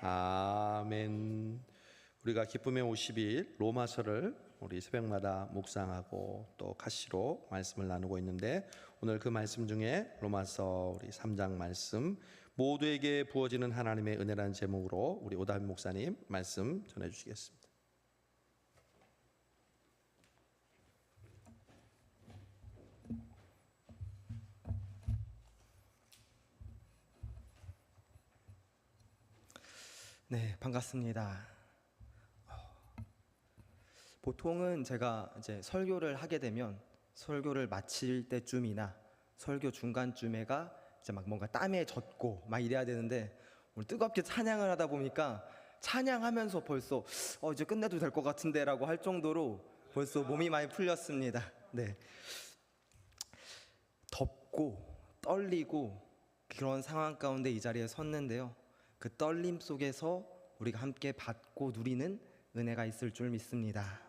아멘. 우리가 기쁨의 50일 로마서를 우리 새벽마다 묵상하고 또 카시로 말씀을 나누고 있는데, 오늘 그 말씀 중에 로마서 우리 3장 말씀, 모두에게 부어지는 하나님의 은혜라는 제목으로 우리 오다빈 목사님 말씀 전해 주시겠습니다. 네, 반갑습니다. 보통은 제가 이제 설교를 하게 되면 설교를 마칠 때쯤이나 설교 중간쯤에가 이제 막 뭔가 땀에 젖고 막 이래야 되는데, 오늘 뜨겁게 찬양을 하다 보니까 찬양하면서 벌써 이제 끝내도 될 것 같은데라고 할 정도로 벌써 몸이 많이 풀렸습니다. 네, 덥고 떨리고 그런 상황 가운데 이 자리에 섰는데요, 그 떨림 속에서 우리가 함께 받고 누리는 은혜가 있을 줄 믿습니다.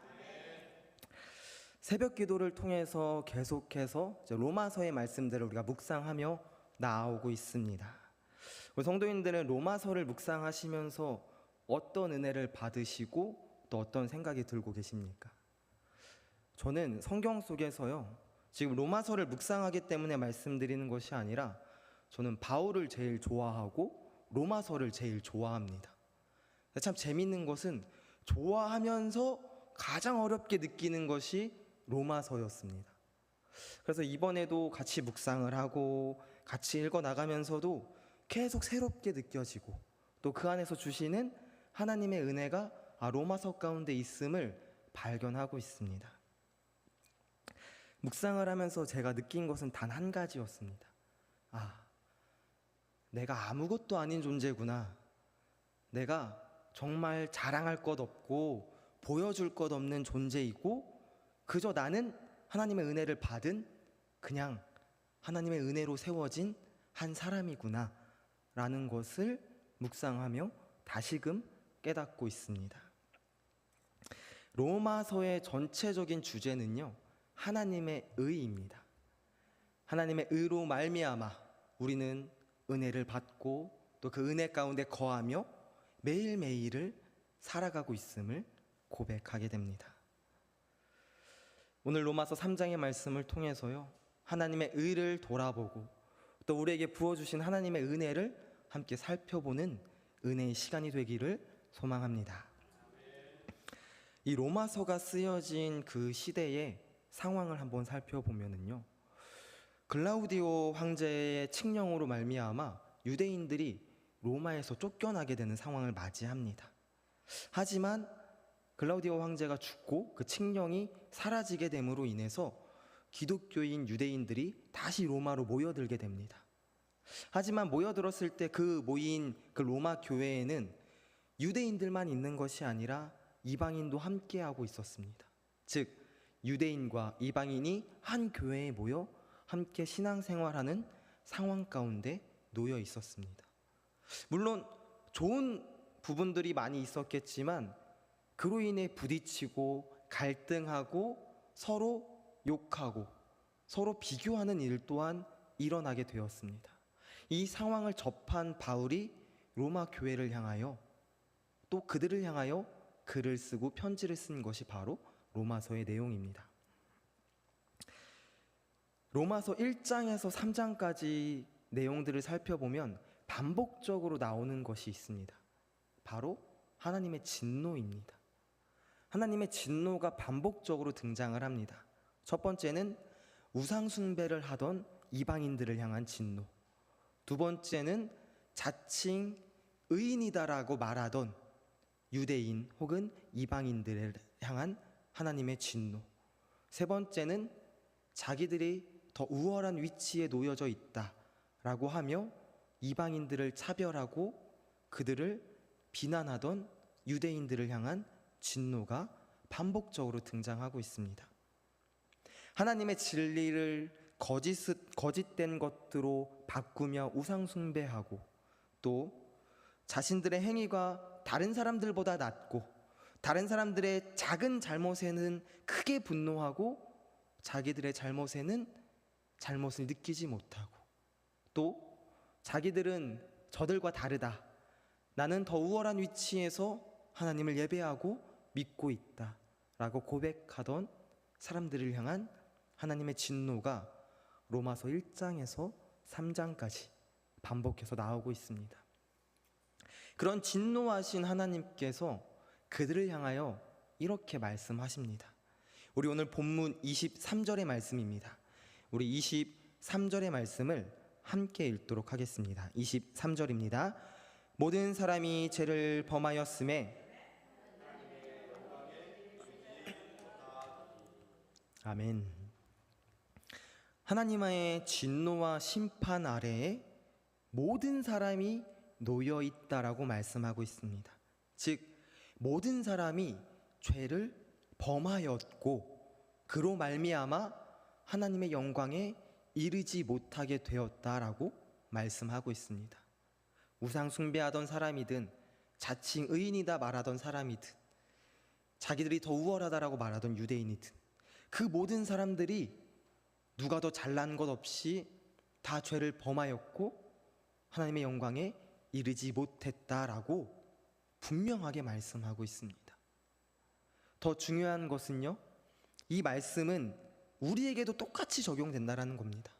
새벽 기도를 통해서 계속해서 로마서의 말씀들을 우리가 묵상하며 나아오고 있습니다. 우리 성도님들은 로마서를 묵상하시면서 어떤 은혜를 받으시고 또 어떤 생각이 들고 계십니까? 저는 성경 속에서요, 지금 로마서를 묵상하기 때문에 말씀드리는 것이 아니라 저는 바울을 제일 좋아하고 로마서를 제일 좋아합니다. 참 재밌는 것은 좋아하면서 가장 어렵게 느끼는 것이 로마서였습니다. 그래서 이번에도 같이 묵상을 하고 같이 읽어 나가면서도 계속 새롭게 느껴지고, 또 그 안에서 주시는 하나님의 은혜가 로마서 가운데 있음을 발견하고 있습니다. 묵상을 하면서 제가 느낀 것은 단 한 가지였습니다. 내가 아무것도 아닌 존재구나. 내가 정말 자랑할 것 없고 보여줄 것 없는 존재이고, 그저 나는 하나님의 은혜를 받은 그냥 하나님의 은혜로 세워진 한 사람이구나 라는 것을 묵상하며 다시금 깨닫고 있습니다. 로마서의 전체적인 주제는요, 하나님의 의입니다. 하나님의 의로 말미암아 우리는 은혜를 받고 또 그 은혜 가운데 거하며 매일매일을 살아가고 있음을 고백하게 됩니다. 오늘 로마서 3장의 말씀을 통해서요, 하나님의 의를 돌아보고 또 우리에게 부어주신 하나님의 은혜를 함께 살펴보는 은혜의 시간이 되기를 소망합니다. 이 로마서가 쓰여진 그 시대의 상황을 한번 살펴보면은요, 글라우디오 황제의 칙령으로 말미암아 유대인들이 로마에서 쫓겨나게 되는 상황을 맞이합니다. 하지만 글라우디오 황제가 죽고 그 칙령이 사라지게 됨으로 인해서 기독교인 유대인들이 다시 로마로 모여들게 됩니다. 하지만 모여들었을 때 그 모인 그 로마 교회에는 유대인들만 있는 것이 아니라 이방인도 함께하고 있었습니다. 즉, 유대인과 이방인이 한 교회에 모여 함께 신앙생활하는 상황 가운데 놓여 있었습니다. 물론 좋은 부분들이 많이 있었겠지만 그로 인해 부딪히고 갈등하고 서로 욕하고 서로 비교하는 일 또한 일어나게 되었습니다. 이 상황을 접한 바울이 로마 교회를 향하여 또 그들을 향하여 글을 쓰고 편지를 쓴 것이 바로 로마서의 내용입니다. 로마서 1장에서 3장까지 내용들을 살펴보면 반복적으로 나오는 것이 있습니다. 바로 하나님의 진노입니다. 하나님의 진노가 반복적으로 등장을 합니다. 첫 번째는 우상 숭배를 하던 이방인들을 향한 진노, 두 번째는 자칭 의인이다라고 말하던 유대인 혹은 이방인들을 향한 하나님의 진노, 세 번째는 자기들이 더 우월한 위치에 놓여져 있다라고 하며 이방인들을 차별하고 그들을 비난하던 유대인들을 향한 진노가 반복적으로 등장하고 있습니다. 하나님의 진리를 거짓된 것들로 바꾸며 우상 숭배하고, 또 자신들의 행위가 다른 사람들보다 낫고 다른 사람들의 작은 잘못에는 크게 분노하고 자기들의 잘못에는 잘못을 느끼지 못하고, 또 자기들은 저들과 다르다, 나는 더 우월한 위치에서 하나님을 예배하고 믿고 있다 라고 고백하던 사람들을 향한 하나님의 진노가 로마서 1장에서 3장까지 반복해서 나오고 있습니다. 그런 진노하신 하나님께서 그들을 향하여 이렇게 말씀하십니다. 우리 오늘 본문 23절의 말씀입니다. 우리 23절의 말씀을 함께 읽도록 하겠습니다. 23절입니다. 모든 사람이 죄를 범하였음에 아멘. 하나님의 진노와 심판 아래에 모든 사람이 놓여 있다라고 말씀하고 있습니다. 즉 모든 사람이 죄를 범하였고 그로 말미암아 하나님의 영광에 이르지 못하게 되었다라고 말씀하고 있습니다. 우상 숭배하던 사람이든 자칭 의인이다 말하던 사람이든 자기들이 더 우월하다라고 말하던 유대인이든 그 모든 사람들이 누가 더 잘난 것 없이 다 죄를 범하였고 하나님의 영광에 이르지 못했다라고 분명하게 말씀하고 있습니다. 더 중요한 것은요, 이 말씀은 우리에게도 똑같이 적용된다라는 겁니다.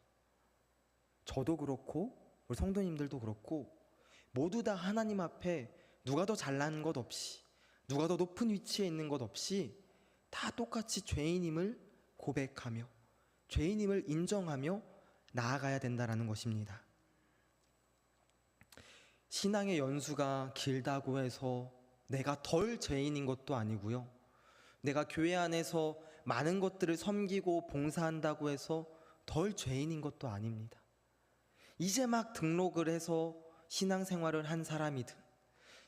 저도 그렇고 우리 성도님들도 그렇고 모두 다 하나님 앞에 누가 더 잘난 것 없이 누가 더 높은 위치에 있는 것 없이 다 똑같이 죄인임을 고백하며 죄인임을 인정하며 나아가야 된다라는 것입니다. 신앙의 연수가 길다고 해서 내가 덜 죄인인 것도 아니고요, 내가 교회 안에서 많은 것들을 섬기고 봉사한다고 해서 덜 죄인인 것도 아닙니다. 이제 막 등록을 해서 신앙생활을 한 사람이든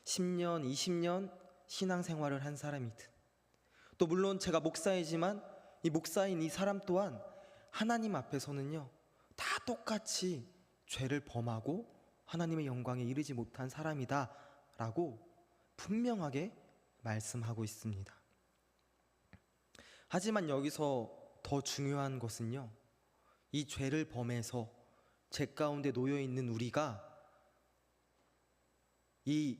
10년, 20년 신앙생활을 한 사람이든 또 물론 제가 목사이지만 이 목사인 이 사람 또한 하나님 앞에서는요 다 똑같이 죄를 범하고 하나님의 영광에 이르지 못한 사람이다 라고 분명하게 말씀하고 있습니다. 하지만 여기서 더 중요한 것은요, 이 죄를 범해서 죄 가운데 놓여있는 우리가 이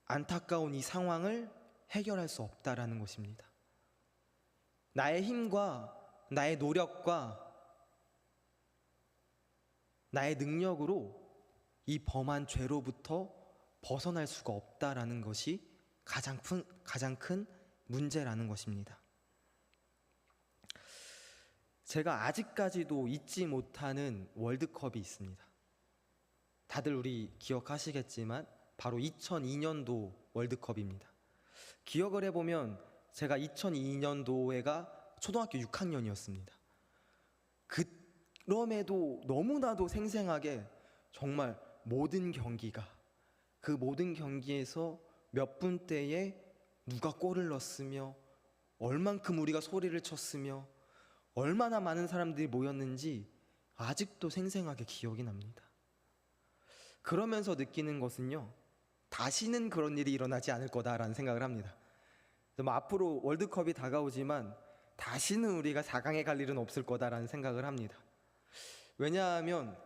안타까운 이 상황을 해결할 수 없다라는 것입니다. 나의 힘과 나의 노력과 나의 능력으로 이 범한 죄로부터 벗어날 수가 없다라는 것이 가장 큰 문제라는 것입니다. 제가 아직까지도 잊지 못하는 월드컵이 있습니다. 다들 우리 기억하시겠지만 바로 2002년도 월드컵입니다. 기억을 해보면 제가 2002년도에가 초등학교 6학년이었습니다. 그럼에도 너무나도 생생하게 정말 모든 경기가 그 모든 경기에서 몇 분대에 누가 골을 넣었으며 얼만큼 우리가 소리를 쳤으며 얼마나 많은 사람들이 모였는지 아직도 생생하게 기억이 납니다. 그러면서 느끼는 것은요, 다시는 그런 일이 일어나지 않을 거다라는 생각을 합니다. 앞으로 월드컵이 다가오지만 다시는 우리가 4강에 갈 일은 없을 거다라는 생각을 합니다. 왜냐하면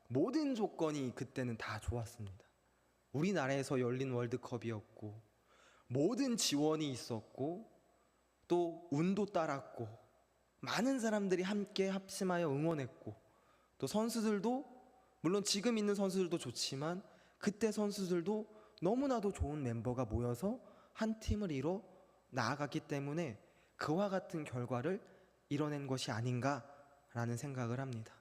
모든 조건이 그때는 다 좋았습니다. 우리나라에서 열린 월드컵이었고 모든 지원이 있었고 또 운도 따랐고 많은 사람들이 함께 합심하여 응원했고 또 선수들도 물론 지금 있는 선수들도 좋지만 그때 선수들도 너무나도 좋은 멤버가 모여서 한 팀을 이뤄 나아갔기 때문에 그와 같은 결과를 이뤄낸 것이 아닌가라는 생각을 합니다.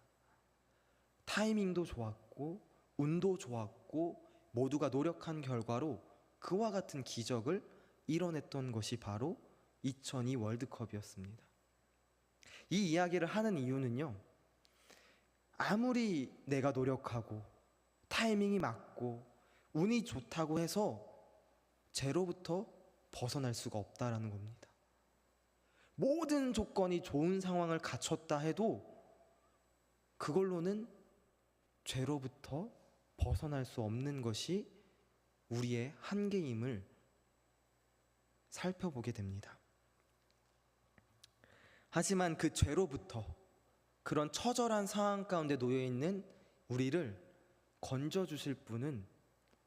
타이밍도 좋았고 운도 좋았고 모두가 노력한 결과로 그와 같은 기적을 이뤄냈던 것이 바로 2002 월드컵이었습니다. 이 이야기를 하는 이유는요, 아무리 내가 노력하고 타이밍이 맞고 운이 좋다고 해서 죄로부터 벗어날 수가 없다라는 겁니다. 모든 조건이 좋은 상황을 갖췄다 해도 그걸로는 죄로부터 벗어날 수 없는 것이 우리의 한계임을 살펴보게 됩니다. 하지만 그 죄로부터 그런 처절한 상황 가운데 놓여있는 우리를 건져주실 분은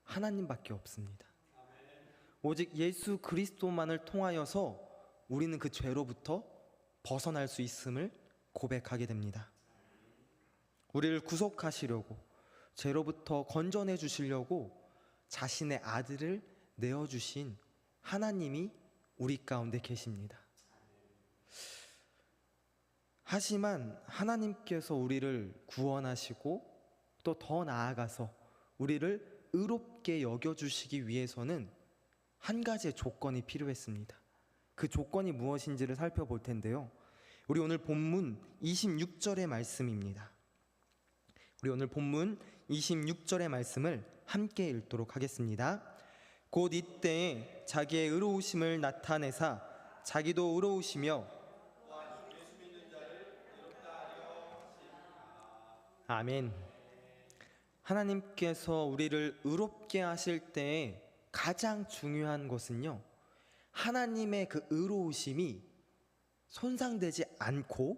하나님밖에 없습니다. 오직 예수 그리스도만을 통하여서 우리는 그 죄로부터 벗어날 수 있음을 고백하게 됩니다. 우리를 구속하시려고, 죄로부터 건져내 주시려고 자신의 아들을 내어주신 하나님이 우리 가운데 계십니다. 하지만 하나님께서 우리를 구원하시고 또 더 나아가서 우리를 의롭게 여겨주시기 위해서는 한 가지의 조건이 필요했습니다. 그 조건이 무엇인지를 살펴볼 텐데요. 우리 오늘 본문 26절의 말씀입니다. 우리 오늘 본문 26절의 말씀을 함께 읽도록 하겠습니다. 곧 이때에 자기의 의로우심을 나타내사 자기도 의로우시며 아멘. 하나님께서 우리를 의롭게 하실 때에 가장 중요한 것은요, 하나님의 그 의로우심이 손상되지 않고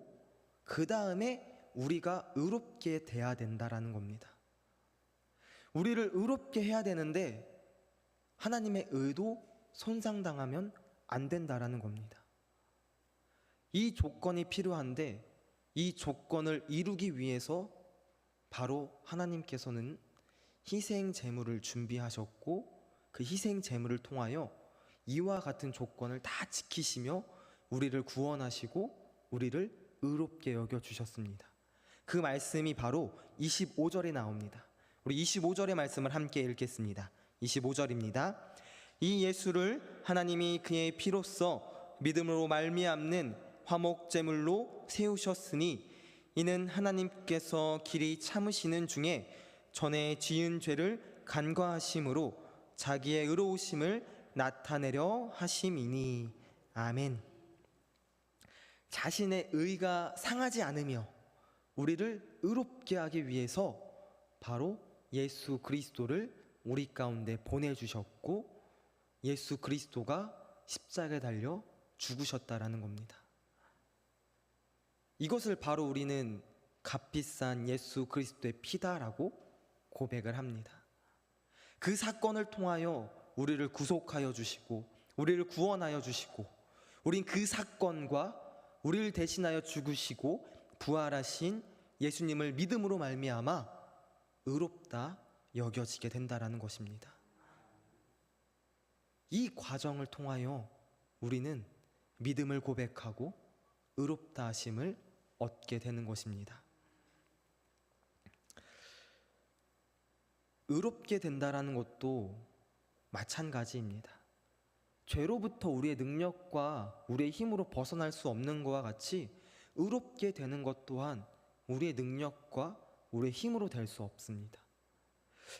그 다음에 우리가 의롭게 돼야 된다라는 겁니다. 우리를 의롭게 해야 되는데 하나님의 의도 손상당하면 안 된다라는 겁니다. 이 조건이 필요한데 이 조건을 이루기 위해서 바로 하나님께서는 희생 제물을 준비하셨고 그 희생 제물을 통하여 이와 같은 조건을 다 지키시며 우리를 구원하시고 우리를 의롭게 여겨 주셨습니다. 그 말씀이 바로 25절에 나옵니다. 우리 25절의 말씀을 함께 읽겠습니다. 25절입니다. 이 예수를 하나님이 그의 피로써 믿음으로 말미암는 화목 제물로 세우셨으니 이는 하나님께서 길이 참으시는 중에 전에 지은 죄를 간과하심으로 자기의 의로우심을 나타내려 하심이니. 아멘. 자신의 의가 상하지 않으며 우리를 의롭게 하기 위해서 바로 예수 그리스도를 우리 가운데 보내주셨고 예수 그리스도가 십자가에 달려 죽으셨다라는 겁니다. 이것을 바로 우리는 값비싼 예수 그리스도의 피다라고 고백을 합니다. 그 사건을 통하여 우리를 구속하여 주시고 우리를 구원하여 주시고 우린 그 사건과 우리를 대신하여 죽으시고 부활하신 예수님을 믿음으로 말미암아 의롭다 여겨지게 된다라는 것입니다. 이 과정을 통하여 우리는 믿음을 고백하고 의롭다 하심을 얻게 되는 것입니다. 의롭게 된다라는 것도 마찬가지입니다. 죄로부터 우리의 능력과 우리의 힘으로 벗어날 수 없는 것과 같이 의롭게 되는 것 또한 우리의 능력과 우리의 힘으로 될 수 없습니다.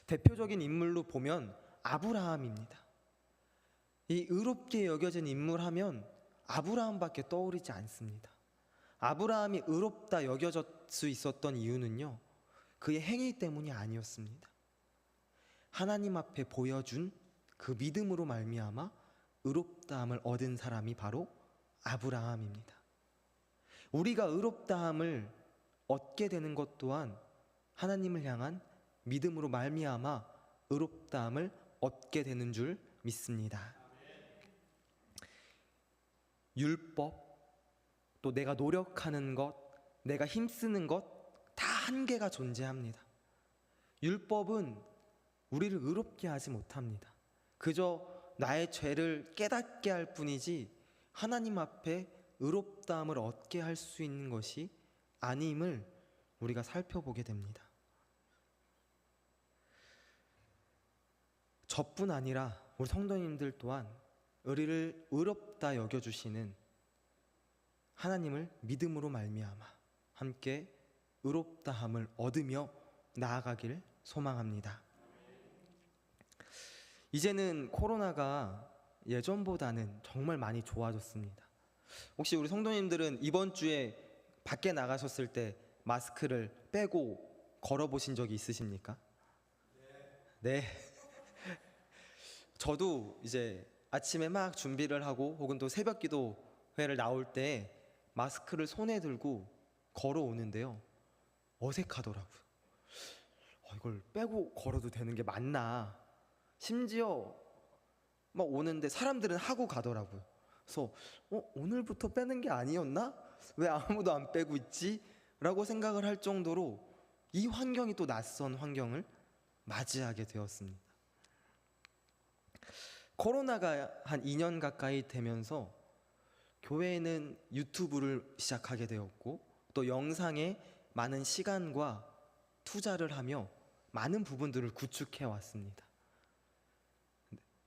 대표적인 인물로 보면 아브라함입니다. 이 의롭게 여겨진 인물 하면 아브라함밖에 떠오르지 않습니다. 아브라함이 의롭다 여겨질 수 있었던 이유는요, 그의 행위 때문이 아니었습니다. 하나님 앞에 보여준 그 믿음으로 말미암아 의롭다함을 얻은 사람이 바로 아브라함입니다. 우리가 의롭다함을 얻게 되는 것 또한 하나님을 향한 믿음으로 말미암아 의롭다함을 얻게 되는 줄 믿습니다. 율법, 또 내가 노력하는 것, 내가 힘쓰는 것 다 한계가 존재합니다. 율법은 우리를 의롭게 하지 못합니다. 그저 나의 죄를 깨닫게 할 뿐이지 하나님 앞에 의롭다함을 얻게 할 수 있는 것이 아님을 우리가 살펴보게 됩니다. 저뿐 아니라 우리 성도님들 또한 우리를 의롭다 여겨주시는 하나님을 믿음으로 말미암아 함께 의롭다함을 얻으며 나아가길 소망합니다. 이제는 코로나가 예전보다는 정말 많이 좋아졌습니다. 혹시 우리 성도님들은 이번 주에 밖에 나가셨을 때 마스크를 빼고 걸어보신 적이 있으십니까? 네. 저도 이제 아침에 막 준비를 하고 혹은 또 새벽 기도회를 나올 때 마스크를 손에 들고 걸어오는데요, 어색하더라고요. 이걸 빼고 걸어도 되는 게 맞나? 심지어 막 오는데 사람들은 하고 가더라고요. 그래서 오늘부터 빼는 게 아니었나? 왜 아무도 안 빼고 있지? 라고 생각을 할 정도로 이 환경이 또 낯선 환경을 맞이하게 되었습니다. 코로나가 한 2년 가까이 되면서 교회는 유튜브를 시작하게 되었고 또 영상에 많은 시간과 투자를 하며 많은 부분들을 구축해 왔습니다.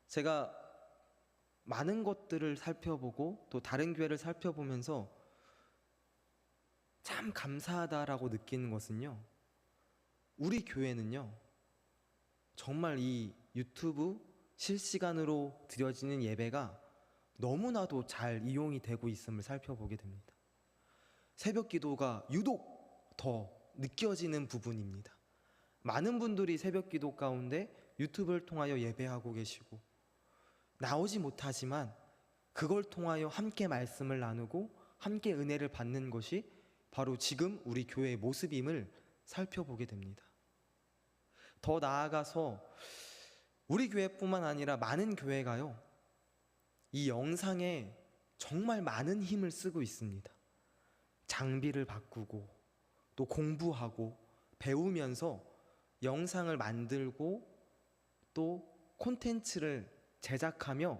제가 많은 것들을 살펴보고 또 다른 교회를 살펴보면서 참 감사하다라고 느끼는 것은요, 우리 교회는요 정말 이 유튜브 실시간으로 드려지는 예배가 너무나도 잘 이용이 되고 있음을 살펴보게 됩니다. 새벽 기도가 유독 더 느껴지는 부분입니다. 많은 분들이 새벽 기도 가운데 유튜브를 통하여 예배하고 계시고 나오지 못하지만 그걸 통하여 함께 말씀을 나누고 함께 은혜를 받는 것이 바로 지금 우리 교회의 모습임을 살펴보게 됩니다. 더 나아가서 우리 교회뿐만 아니라 많은 교회가요, 이 영상에 정말 많은 힘을 쓰고 있습니다. 장비를 바꾸고 또 공부하고 배우면서 영상을 만들고 또 콘텐츠를 제작하며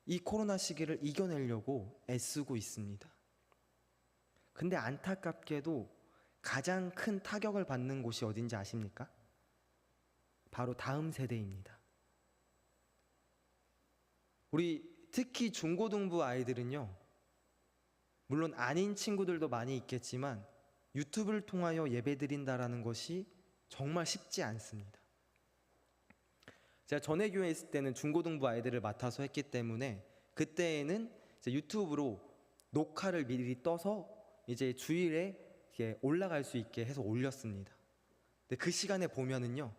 이 코로나 시기를 이겨내려고 애쓰고 있습니다. 근데 안타깝게도 가장 큰 타격을 받는 곳이 어딘지 아십니까? 바로 다음 세대입니다. 우리 특히 중고등부 아이들은요, 물론 아닌 친구들도 많이 있겠지만 유튜브를 통하여 예배드린다라는 것이 정말 쉽지 않습니다. 제가 전에 교회에 있을 때는 중고등부 아이들을 맡아서 했기 때문에 그때에는 이제 유튜브로 녹화를 미리 떠서 이제 주일에 올라갈 수 있게 해서 올렸습니다. 근데 그 시간에 보면은요,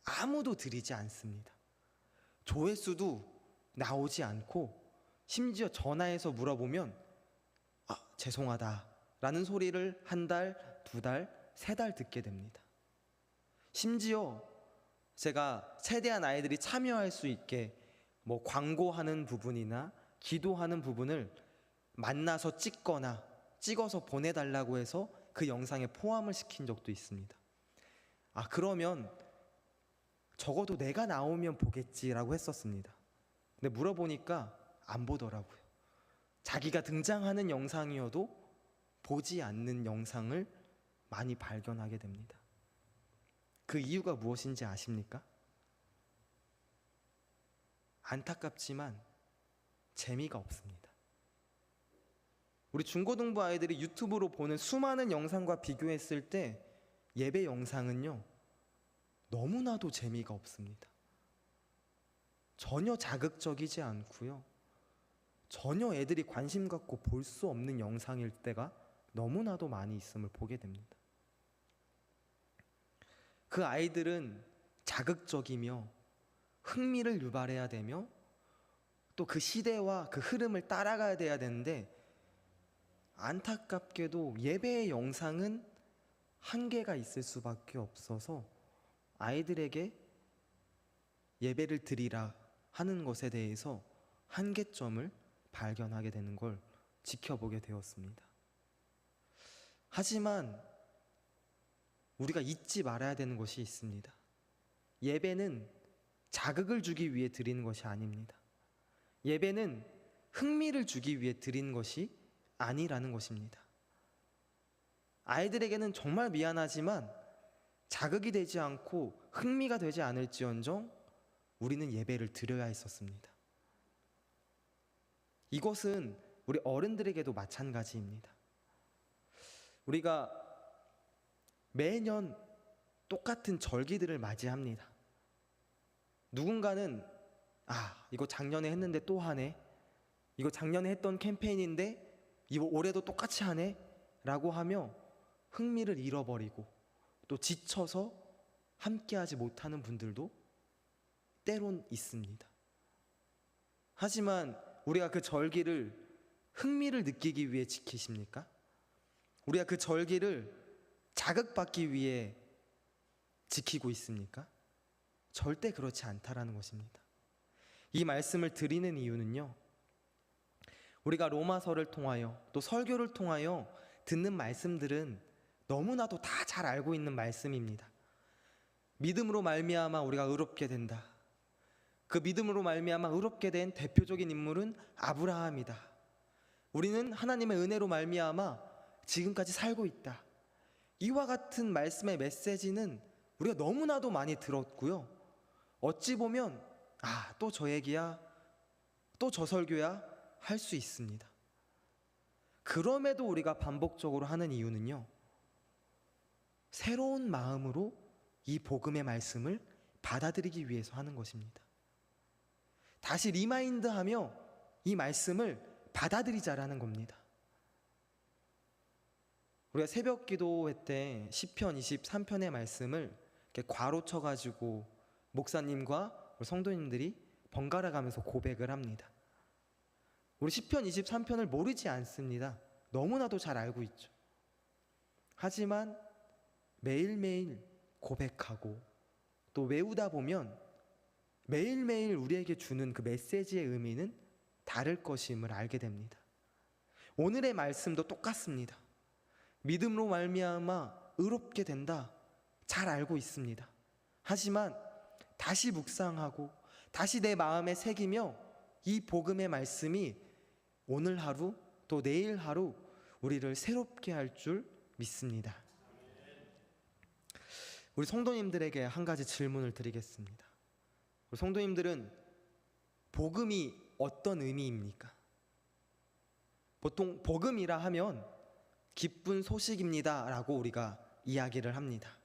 아무도 드리지 않습니다. 조회수도 나오지 않고 심지어 전화해서 물어보면 죄송하다 라는 소리를 한 달, 두 달, 세 달 듣게 됩니다. 심지어 제가 세대한 아이들이 참여할 수 있게 뭐 광고하는 부분이나 기도하는 부분을 만나서 찍어서 보내달라고 해서 그 영상에 포함을 시킨 적도 있습니다. 그러면 적어도 내가 나오면 보겠지라고 했었습니다. 근데 물어보니까 안 보더라고요. 자기가 등장하는 영상이어도 보지 않는 영상을 많이 발견하게 됩니다. 그 이유가 무엇인지 아십니까? 안타깝지만 재미가 없습니다. 우리 중고등부 아이들이 유튜브로 보는 수많은 영상과 비교했을 때 예배 영상은요, 너무나도 재미가 없습니다. 전혀 자극적이지 않고요, 전혀 애들이 관심 갖고 볼 수 없는 영상일 때가 너무나도 많이 있음을 보게 됩니다. 그 아이들은 자극적이며 흥미를 유발해야 되며 또 그 시대와 그 흐름을 따라가야 돼야 되는데, 안타깝게도 예배의 영상은 한계가 있을 수밖에 없어서 아이들에게 예배를 드리라 하는 것에 대해서 한계점을 발견하게 되는 걸 지켜보게 되었습니다. 하지만 우리가 잊지 말아야 되는 것이 있습니다. 예배는 자극을 주기 위해 드리는 것이 아닙니다. 예배는 흥미를 주기 위해 드리는 것이 아니라는 것입니다. 아이들에게는 정말 미안하지만 자극이 되지 않고 흥미가 되지 않을지언정 우리는 예배를 드려야 했었습니다. 이것은 우리 어른들에게도 마찬가지입니다. 우리가 매년 똑같은 절기들을 맞이합니다. 누군가는 이거 작년에 했는데 또 하네, 이거 작년에 했던 캠페인인데 이거 올해도 똑같이 하네 라고 하며 흥미를 잃어버리고 또 지쳐서 함께하지 못하는 분들도 때론 있습니다. 하지만 우리가 그 절기를 흥미를 느끼기 위해 지키십니까? 우리가 그 절기를 자극받기 위해 지키고 있습니까? 절대 그렇지 않다라는 것입니다. 이 말씀을 드리는 이유는요, 우리가 로마서를 통하여 또 설교를 통하여 듣는 말씀들은 너무나도 다 잘 알고 있는 말씀입니다. 믿음으로 말미암아 우리가 의롭게 된다. 그 믿음으로 말미암아 의롭게 된 대표적인 인물은 아브라함이다. 우리는 하나님의 은혜로 말미암아 지금까지 살고 있다. 이와 같은 말씀의 메시지는 우리가 너무나도 많이 들었고요. 어찌 보면 또 저 얘기야, 또 저 설교야 할 수 있습니다. 그럼에도 우리가 반복적으로 하는 이유는요, 새로운 마음으로 이 복음의 말씀을 받아들이기 위해서 하는 것입니다. 다시 리마인드하며 이 말씀을 받아들이자라는 겁니다. 우리가 새벽 기도회 때 시편 23편의 말씀을 이렇게 괄호 쳐가지고 목사님과 성도님들이 번갈아 가면서 고백을 합니다. 우리 시편 23편을 모르지 않습니다. 너무나도 잘 알고 있죠. 하지만 매일매일 고백하고 또 외우다 보면 매일매일 우리에게 주는 그 메시지의 의미는 다를 것임을 알게 됩니다. 오늘의 말씀도 똑같습니다. 믿음으로 말미암아 의롭게 된다, 잘 알고 있습니다. 하지만 다시 묵상하고 다시 내 마음에 새기며 이 복음의 말씀이 오늘 하루 또 내일 하루 우리를 새롭게 할 줄 믿습니다. 우리 성도님들에게 한 가지 질문을 드리겠습니다. 우리 성도님들은 복음이 어떤 의미입니까? 보통 복음이라 하면 기쁜 소식입니다 라고 우리가 이야기를 합니다.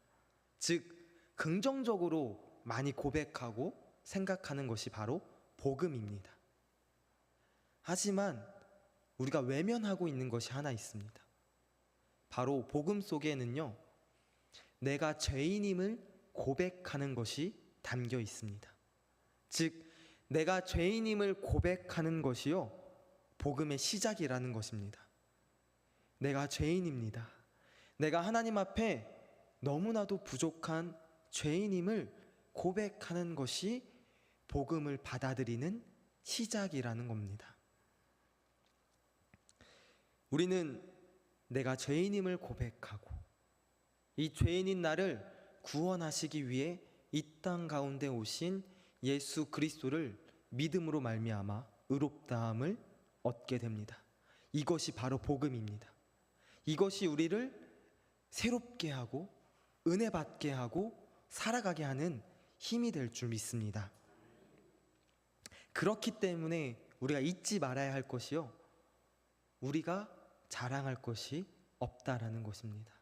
즉 긍정적으로 많이 고백하고 생각하는 것이 바로 복음입니다. 하지만 우리가 외면하고 있는 것이 하나 있습니다. 바로 복음 속에는요, 내가 죄인임을 고백하는 것이 담겨 있습니다. 즉 내가 죄인임을 고백하는 것이요, 복음의 시작이라는 것입니다. 내가 죄인입니다. 내가 하나님 앞에 너무나도 부족한 죄인임을 고백하는 것이 복음을 받아들이는 시작이라는 겁니다. 우리는 내가 죄인임을 고백하고 이 죄인인 나를 구원하시기 위해 이 땅 가운데 오신 예수 그리스도를 믿음으로 말미암아 의롭다함을 얻게 됩니다. 이것이 바로 복음입니다. 이것이 우리를 새롭게 하고 은혜 받게 하고 살아가게 하는 힘이 될 줄 믿습니다. 그렇기 때문에 우리가 잊지 말아야 할 것이요, 우리가 자랑할 것이 없다라는 것입니다.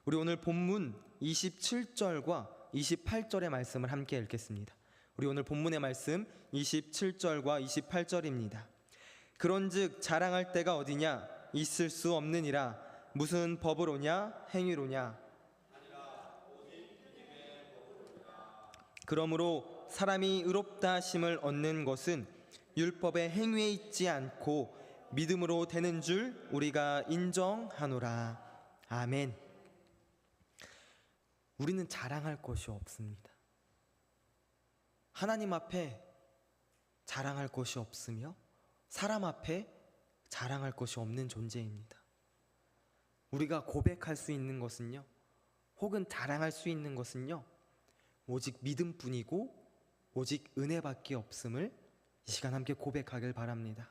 우리 오늘 본문 27절과 28절의 말씀을 함께 읽겠습니다. 우리 오늘 본문의 말씀 27절과 28절입니다. 그런즉 자랑할 때가 어디냐? 있을 수 없느니라. 무슨 법으로냐? 행위로냐? 그러므로 사람이 의롭다 하심을 얻는 것은 율법의 행위에 있지 않고 믿음으로 되는 줄 우리가 인정하노라. 아멘. 우리는 자랑할 것이 없습니다. 하나님 앞에 자랑할 것이 없으며 사람 앞에 자랑할 것이 없는 존재입니다. 우리가 고백할 수 있는 것은요, 혹은 자랑할 수 있는 것은요, 오직 믿음뿐이고 오직 은혜밖에 없음을 이 시간 함께 고백하길 바랍니다.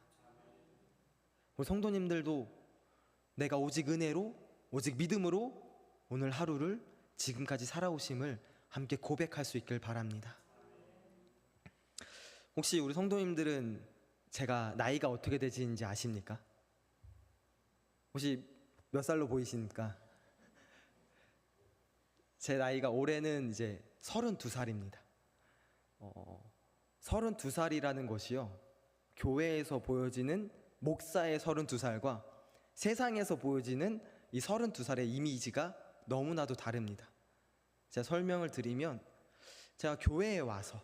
우리 성도님들도 내가 오직 은혜로 오직 믿음으로 오늘 하루를 지금까지 살아오심을 함께 고백할 수 있길 바랍니다. 혹시 우리 성도님들은 제가 나이가 어떻게 되시는지 아십니까? 혹시 몇 살로 보이십니까? 제 나이가 올해는 이제 32살입니다. 32살이라는 것이요, 교회에서 보여지는 목사의 32살과 세상에서 보여지는 이 32살의 이미지가 너무나도 다릅니다. 제가 설명을 드리면, 제가 교회에 와서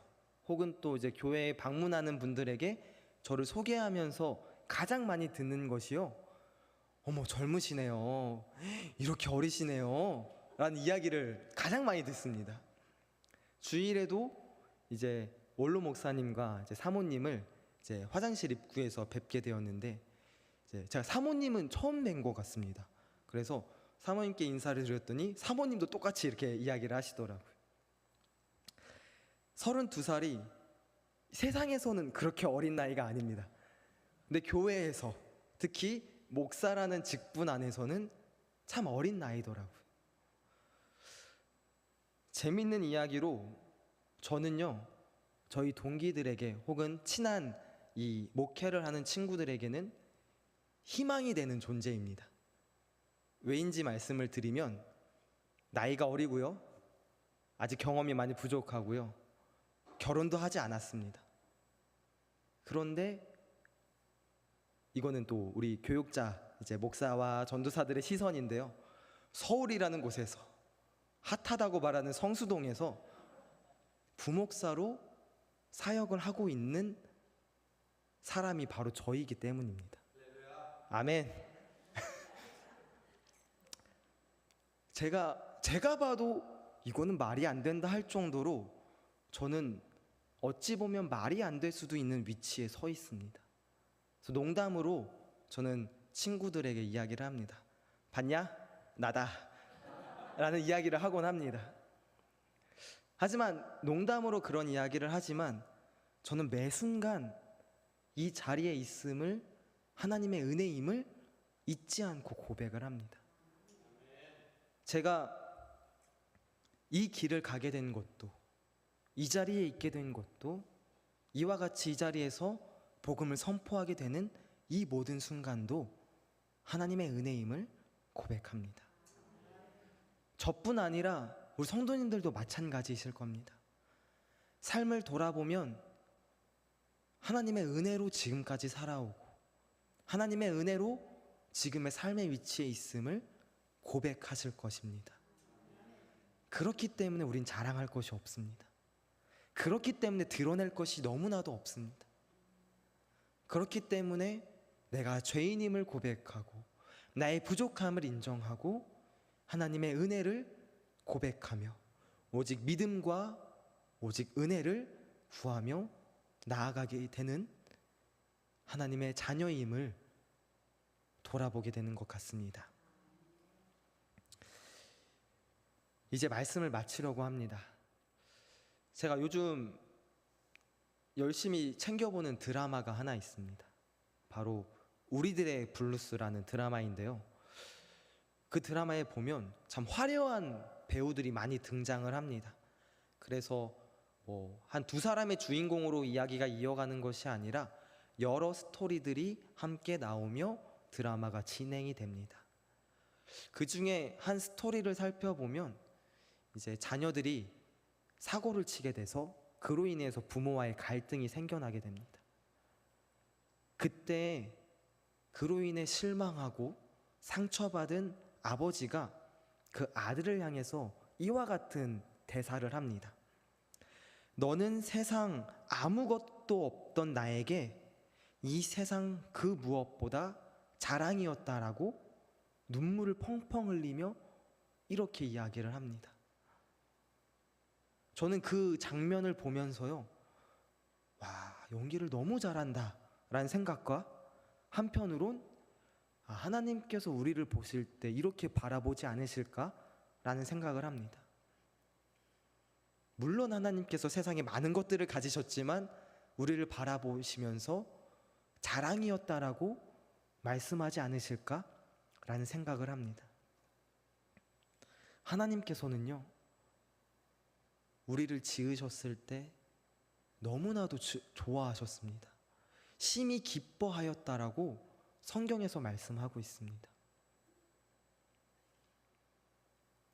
혹은 또 이제 교회에 방문하는 분들에게 저를 소개하면서 가장 많이 듣는 것이요, 어머 젊으시네요, 이렇게 어리시네요 라는 이야기를 가장 많이 듣습니다. 주일에도 이제 원로 목사님과 이제 사모님을 이제 화장실 입구에서 뵙게 되었는데, 이제 제가 사모님은 처음 뵌 것 같습니다. 그래서 사모님께 인사를 드렸더니 사모님도 똑같이 이렇게 이야기를 하시더라고요. 32살이 세상에서는 그렇게 어린 나이가 아닙니다. 근데 교회에서, 특히 목사라는 직분 안에서는 참 어린 나이더라고요. 재밌는 이야기로 저는요, 저희 동기들에게 혹은 친한 이 목회를 하는 친구들에게는 희망이 되는 존재입니다. 왜인지 말씀을 드리면, 나이가 어리고요, 아직 경험이 많이 부족하고요, 결혼도 하지 않았습니다. 그런데 이거는 또 우리 교육자, 이제 목사와 전도사들의 시선인데요, 서울이라는 곳에서, 핫하다고 말하는 성수동에서 부목사로 사역을 하고 있는 사람이 바로 저이기 때문입니다. 아멘. 제가 봐도 이거는 말이 안 된다 할 정도로 저는 어찌 보면 말이 안 될 수도 있는 위치에 서 있습니다. 그래서 농담으로 저는 친구들에게 이야기를 합니다. 봤냐? 나다 라는 이야기를 하곤 합니다. 하지만 농담으로 그런 이야기를 하지만 저는 매 순간 이 자리에 있음을, 하나님의 은혜임을 잊지 않고 고백을 합니다. 제가 이 길을 가게 된 것도, 이 자리에 있게 된 것도, 이와 같이 이 자리에서 복음을 선포하게 되는 이 모든 순간도 하나님의 은혜임을 고백합니다. 저뿐 아니라 우리 성도님들도 마찬가지이실 겁니다. 삶을 돌아보면 하나님의 은혜로 지금까지 살아오고 하나님의 은혜로 지금의 삶의 위치에 있음을 고백하실 것입니다. 그렇기 때문에 우린 자랑할 것이 없습니다. 그렇기 때문에 드러낼 것이 너무나도 없습니다. 그렇기 때문에 내가 죄인임을 고백하고 나의 부족함을 인정하고 하나님의 은혜를 고백하며 오직 믿음과 오직 은혜를 구하며 나아가게 되는 하나님의 자녀임을 돌아보게 되는 것 같습니다. 이제 말씀을 마치려고 합니다. 제가 요즘 열심히 챙겨보는 드라마가 하나 있습니다. 바로 우리들의 블루스라는 드라마인데요, 그 드라마에 보면 참 화려한 배우들이 많이 등장을 합니다. 그래서 한 두 사람의 주인공으로 이야기가 이어가는 것이 아니라 여러 스토리들이 함께 나오며 드라마가 진행이 됩니다. 그 중에 한 스토리를 살펴보면 이제 자녀들이 사고를 치게 돼서 그로 인해서 부모와의 갈등이 생겨나게 됩니다. 그때 그로 인해 실망하고 상처받은 아버지가 그 아들을 향해서 이와 같은 대사를 합니다. 너는 세상 아무것도 없던 나에게 이 세상 그 무엇보다 자랑이었다라고 눈물을 펑펑 흘리며 이렇게 이야기를 합니다. 저는 그 장면을 보면서요, 와, 연기를 너무 잘한다 라는 생각과 한편으론 하나님께서 우리를 보실 때 이렇게 바라보지 않으실까 라는 생각을 합니다. 물론 하나님께서 세상에 많은 것들을 가지셨지만 우리를 바라보시면서 자랑이었다라고 말씀하지 않으실까 라는 생각을 합니다. 하나님께서는요, 우리를 지으셨을 때 너무나도 좋아하셨습니다. 심히 기뻐하였다라고 성경에서 말씀하고 있습니다.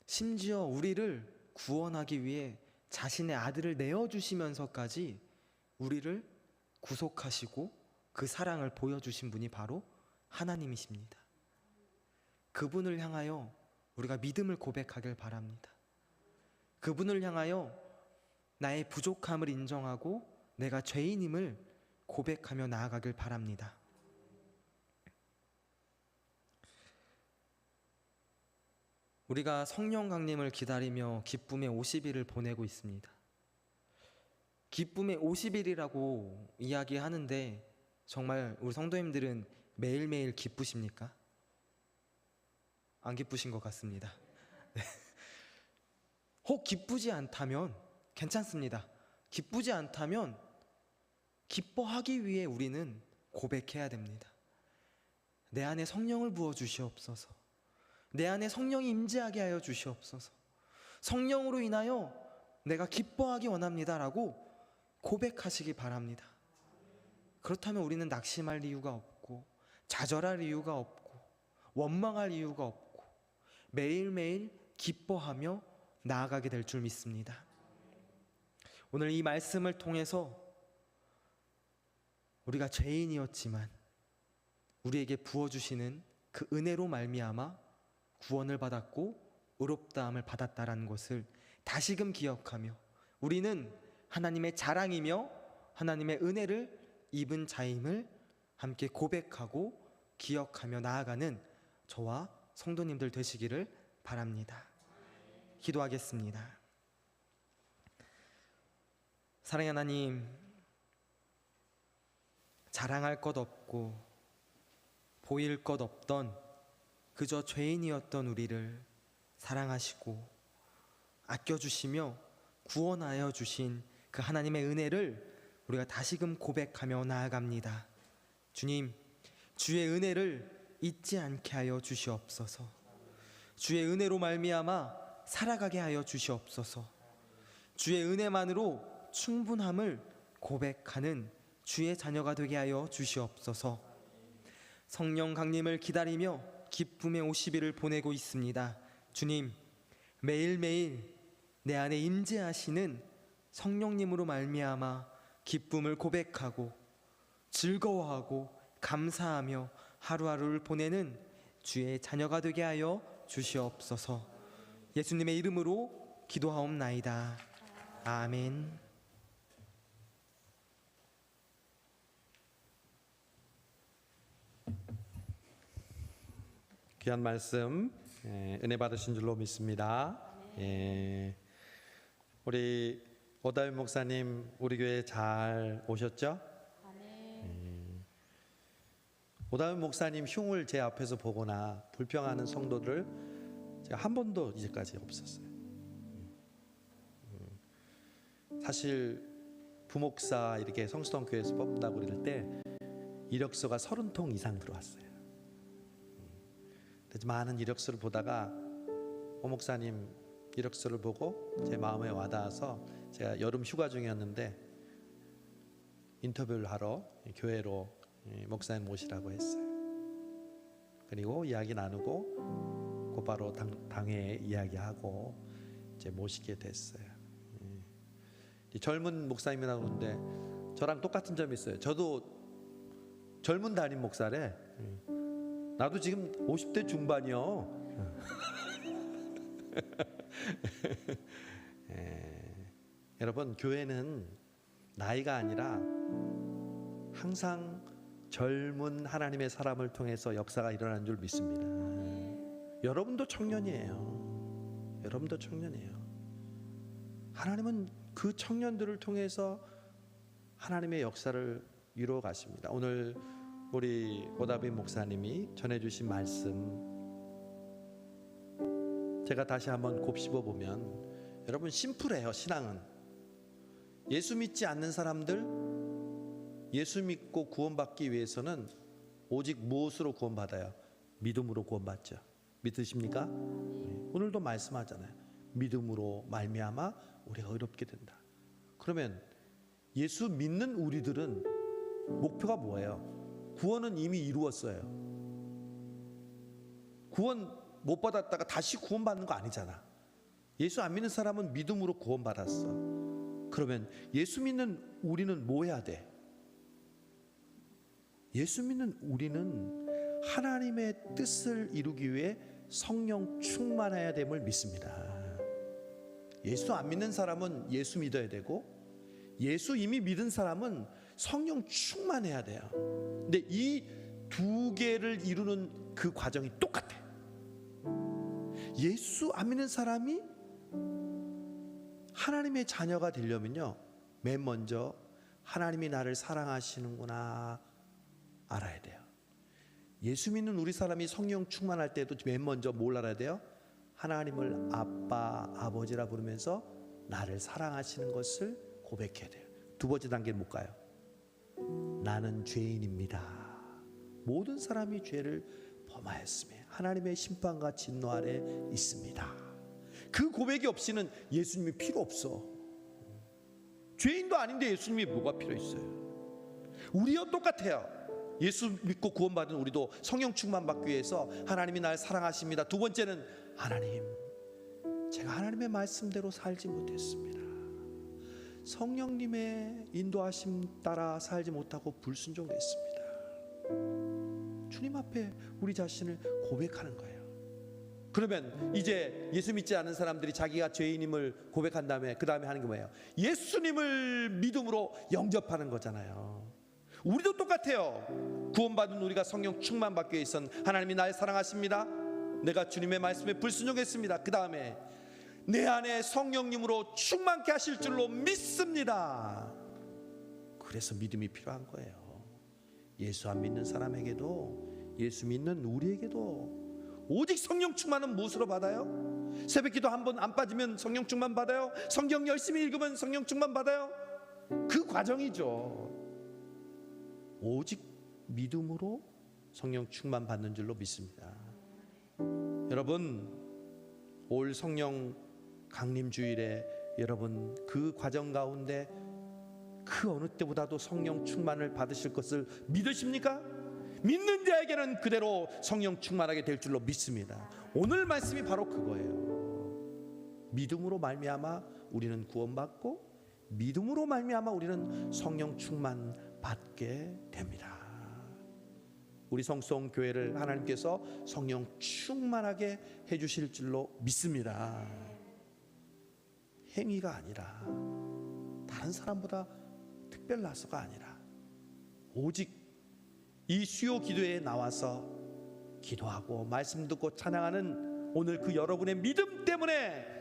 심지어 우리를 구원하기 위해 자신의 아들을 내어주시면서까지 우리를 구속하시고 그 사랑을 보여주신 분이 바로 하나님이십니다. 그분을 향하여 우리가 믿음을 고백하길 바랍니다. 그분을 향하여 나의 부족함을 인정하고 내가 죄인임을 고백하며 나아가길 바랍니다. 우리가 성령 강림을 기다리며 기쁨의 50일을 보내고 있습니다. 기쁨의 50일이라고 이야기하는데 정말 우리 성도님들은 매일매일 기쁘십니까? 안 기쁘신 것 같습니다. 네. 혹 기쁘지 않다면 괜찮습니다. 기쁘지 않다면 기뻐하기 위해 우리는 고백해야 됩니다. 내 안에 성령을 부어 주시옵소서. 내 안에 성령이 임재하게 하여 주시옵소서. 성령으로 인하여 내가 기뻐하기 원합니다라고 고백하시기 바랍니다. 그렇다면 우리는 낙심할 이유가 없고 좌절할 이유가 없고 원망할 이유가 없고 매일매일 기뻐하며 나아가게 될 줄 믿습니다. 오늘 이 말씀을 통해서 우리가 죄인이었지만 우리에게 부어주시는 그 은혜로 말미암아 구원을 받았고 의롭다함을 받았다라는 것을 다시금 기억하며 우리는 하나님의 자랑이며 하나님의 은혜를 입은 자임을 함께 고백하고 기억하며 나아가는 저와 성도님들 되시기를 바랍니다. 기도하겠습니다. 사랑의 하나님, 자랑할 것 없고 보일 것 없던 그저 죄인이었던 우리를 사랑하시고 아껴주시며 구원하여 주신 그 하나님의 은혜를 우리가 다시금 고백하며 나아갑니다. 주님, 주의 은혜를 잊지 않게 하여 주시옵소서. 주의 은혜로 말미암아 살아가게 하여 주시옵소서. 주의 은혜만으로 충분함을 고백하는 주의 자녀가 되게 하여 주시옵소서. 성령 강림을 기다리며 기쁨의 50일을 보내고 있습니다. 주님, 매일매일 내 안에 임재하시는 성령님으로 말미암아 기쁨을 고백하고 즐거워하고 감사하며 하루하루를 보내는 주의 자녀가 되게 하여 주시옵소서. 예수님의 이름으로 기도하옵나이다. 아멘. 귀한 말씀 은혜 받으신 줄로 믿습니다. 우리 오다윤 목사님 우리 교회 잘 오셨죠? 오다윤 목사님 흉을 제 앞에서 보거나 불평하는 성도들 제가 한 번도 이제까지 없었어요. 사실 부목사 이렇게 성수동 교회에서 뽑는다고 그럴 때 이력서가 30통 이상 들어왔어요. 그래서 많은 이력서를 보다가 오 목사님 이력서를 보고 제 마음에 와닿아서 제가 여름 휴가 중이었는데 인터뷰를 하러 교회로 목사님 모시라고 했어요. 그리고 이야기 나누고 곧바로 당회에 이야기하고 이제 모시게 됐어요. 젊은 목사님이라고 그러는데 저랑 똑같은 점이 있어요. 저도 젊은 담임 목사래. 나도 지금 50대 중반이요. 여러분, 교회는 나이가 아니라 항상 젊은 하나님의 사람을 통해서 역사가 일어나는 줄 믿습니다. 여러분도 청년이에요. 여러분도 청년이에요. 하나님은 그 청년들을 통해서 하나님의 역사를 이루어 가십니다. 오늘 우리 오다빈 목사님이 전해주신 말씀 제가 다시 한번 곱씹어 보면 여러분 심플해요. 신앙은 예수 믿지 않는 사람들 예수 믿고 구원받기 위해서는 오직 무엇으로 구원받아요? 믿음으로 구원받죠. 믿으십니까? 오늘도 말씀하잖아요. 믿음으로 말미암아 우리가 의롭게 된다. 그러면 예수 믿는 우리들은 목표가 뭐예요? 구원은 이미 이루었어요. 구원 못 받았다가 다시 구원받는 거 아니잖아. 예수 안 믿는 사람은 믿음으로 구원받았어. 그러면 예수 믿는 우리는 뭐 해야 돼? 예수 믿는 우리는 하나님의 뜻을 이루기 위해 성령 충만해야 됨을 믿습니다. 예수 안 믿는 사람은 예수 믿어야 되고 예수 이미 믿은 사람은 성령 충만해야 돼요. 근데 이 두 개를 이루는 그 과정이 똑같아. 예수 안 믿는 사람이 하나님의 자녀가 되려면요 맨 먼저 하나님이 나를 사랑하시는구나 알아야 돼요. 예수 믿는 우리 사람이 성령 충만할 때도 맨 먼저 뭘 알아야 돼요? 하나님을 아빠, 아버지라 부르면서 나를 사랑하시는 것을 고백해야 돼요. 두 번째 단계는 못 가요. 나는 죄인입니다. 모든 사람이 죄를 범하였으며 하나님의 심판과 진노 아래 있습니다. 그 고백이 없이는 예수님이 필요 없어. 죄인도 아닌데 예수님이 뭐가 필요 있어요? 우리와 똑같아요. 예수 믿고 구원받은 우리도 성령 충만 받기 위해서 하나님이 날 사랑하십니다. 두 번째는 하나님, 제가 하나님의 말씀대로 살지 못했습니다. 성령님의 인도하심 따라 살지 못하고 불순종했습니다. 주님 앞에 우리 자신을 고백하는 거예요. 그러면 이제 예수 믿지 않은 사람들이 자기가 죄인임을 고백한 다음에 그 다음에 하는 게 뭐예요? 예수님을 믿음으로 영접하는 거잖아요. 우리도 똑같아요. 구원받은 우리가 성령 충만 받기 위해서는 하나님이 날 사랑하십니다. 내가 주님의 말씀에 불순종했습니다. 그 다음에 내 안에 성령님으로 충만케 하실 줄로 믿습니다. 그래서 믿음이 필요한 거예요. 예수 안 믿는 사람에게도 예수 믿는 우리에게도 오직 성령 충만은 무엇으로 받아요? 새벽기도 한 번 안 빠지면 성령 충만 받아요? 성경 열심히 읽으면 성령 충만 받아요? 그 과정이죠. 오직 믿음으로 성령 충만 받는 줄로 믿습니다. 여러분, 올 성령 강림 주일에 여러분 그 과정 가운데 그 어느 때보다도 성령 충만을 받으실 것을 믿으십니까? 믿는 자에게는 그대로 성령 충만하게 될 줄로 믿습니다. 오늘 말씀이 바로 그거예요. 믿음으로 말미암아 우리는 구원받고 믿음으로 말미암아 우리는 성령 충만 받게 됩니다. 우리 성송 교회를 하나님께서 성령 충만하게 해주실 줄로 믿습니다. 행위가 아니라 다른 사람보다 특별나서가 아니라 오직 이 수요 기도회에 나와서 기도하고 말씀 듣고 찬양하는 오늘 그 여러분의 믿음 때문에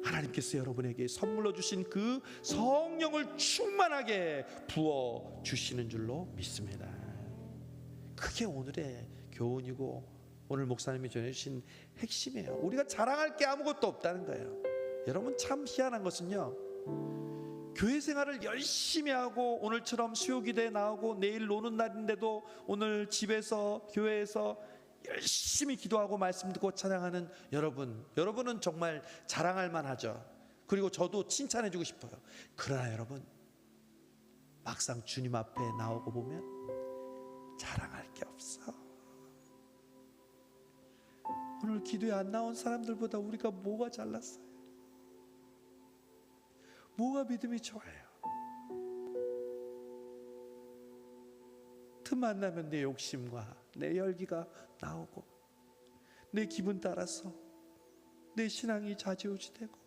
하나님께서 여러분에게 선물로 주신 그 성령을 충만하게 부어 주시는 줄로 믿습니다. 그게 오늘의 교훈이고 오늘 목사님이 전해주신 핵심이에요. 우리가 자랑할 게 아무것도 없다는 거예요. 여러분, 참 희한한 것은요, 교회 생활을 열심히 하고 오늘처럼 수요기도에 나오고 내일 노는 날인데도 오늘 집에서 교회에서 열심히 기도하고 말씀 듣고 찬양하는 여러분은 정말 자랑할 만하죠. 그리고 저도 칭찬해주고 싶어요. 그러나 여러분, 막상 주님 앞에 나오고 보면 자랑할 게 없어. 오늘 기도에 안 나온 사람들보다 우리가 뭐가 잘났어요? 뭐가 믿음이 좋아요? 틈만 나면 내 욕심과 내 열기가 나오고 내 기분 따라서 내 신앙이 좌지우지되고,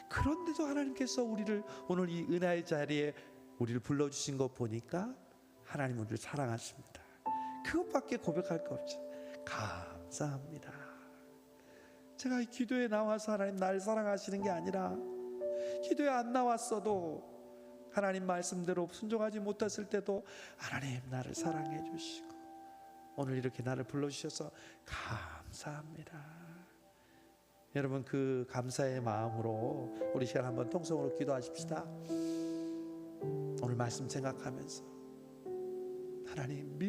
그런데도 하나님께서 우리를 오늘 이 은혜의 자리에 우리를 불러주신 거 보니까 하나님 우리를 사랑하십니다. 그것밖에 고백할 거 없죠. 감사합니다. 제가 이 기도에 나와서 하나님 날 사랑하시는 게 아니라 기도에 안 나왔어도 하나님 말씀대로 순종하지 못했을 때도 하나님 나를 사랑해 주시고 오늘 이렇게 나를 불러주셔서 감사합니다. 여러분, 그 감사의 마음으로 우리 시간 한번 통성으로 기도하십시다. 오늘 말씀 생각하면서 하나님 믿음